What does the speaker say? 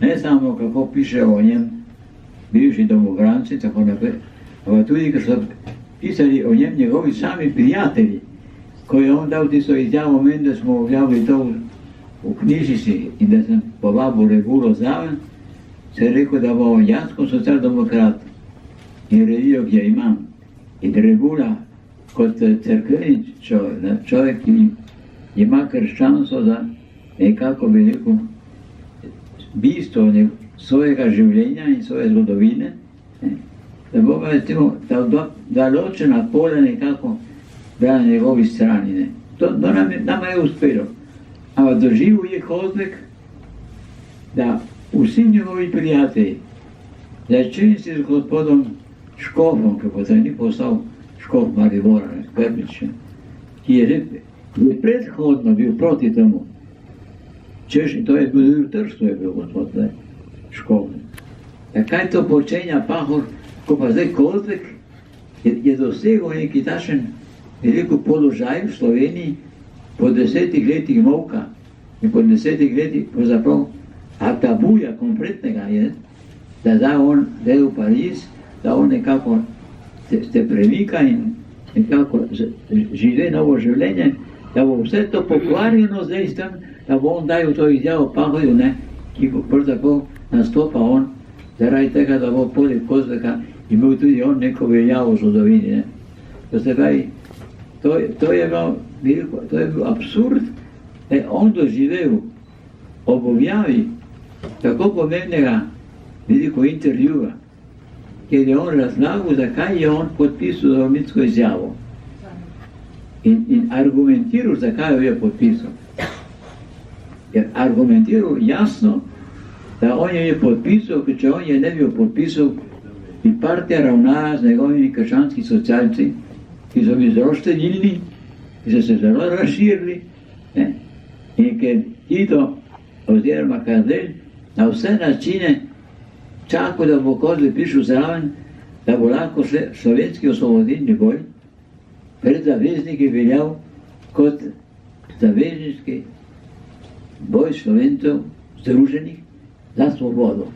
ne samo kako piše o njem bivši domobranci, tako naprej, ampak tudi, ker so pisali o njem njegovi sami prijatelji, ko je on dal tisto izjavo meni, da smo objavili to v knjižici in da sem povabil Regulo zraven, se je rekel, da bo jaz kot socialdemokrat in revijo, ki jo imam, in Regula kot cerkveni človek, ki ima krščanstvo za nekako veliko bistvo svojega življenja in svoje zgodovine, da bo recimo da ločena polja nekako bila na njegovi strani. To nama je uspelo. Ampak doživel je Kozlek, da vsi njegovi prijatelji, začeli si z gospodom Škofom, ki potem ni postal Škof Maribora, Grbič, ki je že predhodno bil proti temu. Češ, to je bil v Trstu, je bil gospod Škof. Kaj to počenja Pahor, ko pa zdaj Kozlek je dosegel neki takšen veliko položaj v Sloveniji po 10 letih molka in po 10 letih pravzaprav tabuja kompletnega je, da zdaj on gre v Pariz, da on nekako se premika in nekako živi novo življenje, da bo vse to pokvarjeno zdaj s tem, da bo on dajal to izjavo Pahorju, ki pravzaprav nastopa on zaradi tega, da bo poleg Kozleka imel tudi on neko veljavo v zgodovini. To je bil absurd, da je on doživel ob objavi tako pomembnega veliko intervjuja, ker je on razlagal, zakaj je on podpisal Dolomitsko izjavo. In argumentiral, zakaj jo je podpisal. Je argumentiral jasno, da on jo je podpisal, ker če on je ne bi jo podpisal, bi partija ravnala z njegovimi krščanskimi socialci, ki so bili zelo številni, ki so se zelo razširili, in ker Tito oziroma Kardelj na vse načine čakal, da bo Kozlek prišel zraven, da bo lahko slovenski osvobodilni boj pred zavezniki veljal kot zavezniški boj Slovencev združenih za svobodo.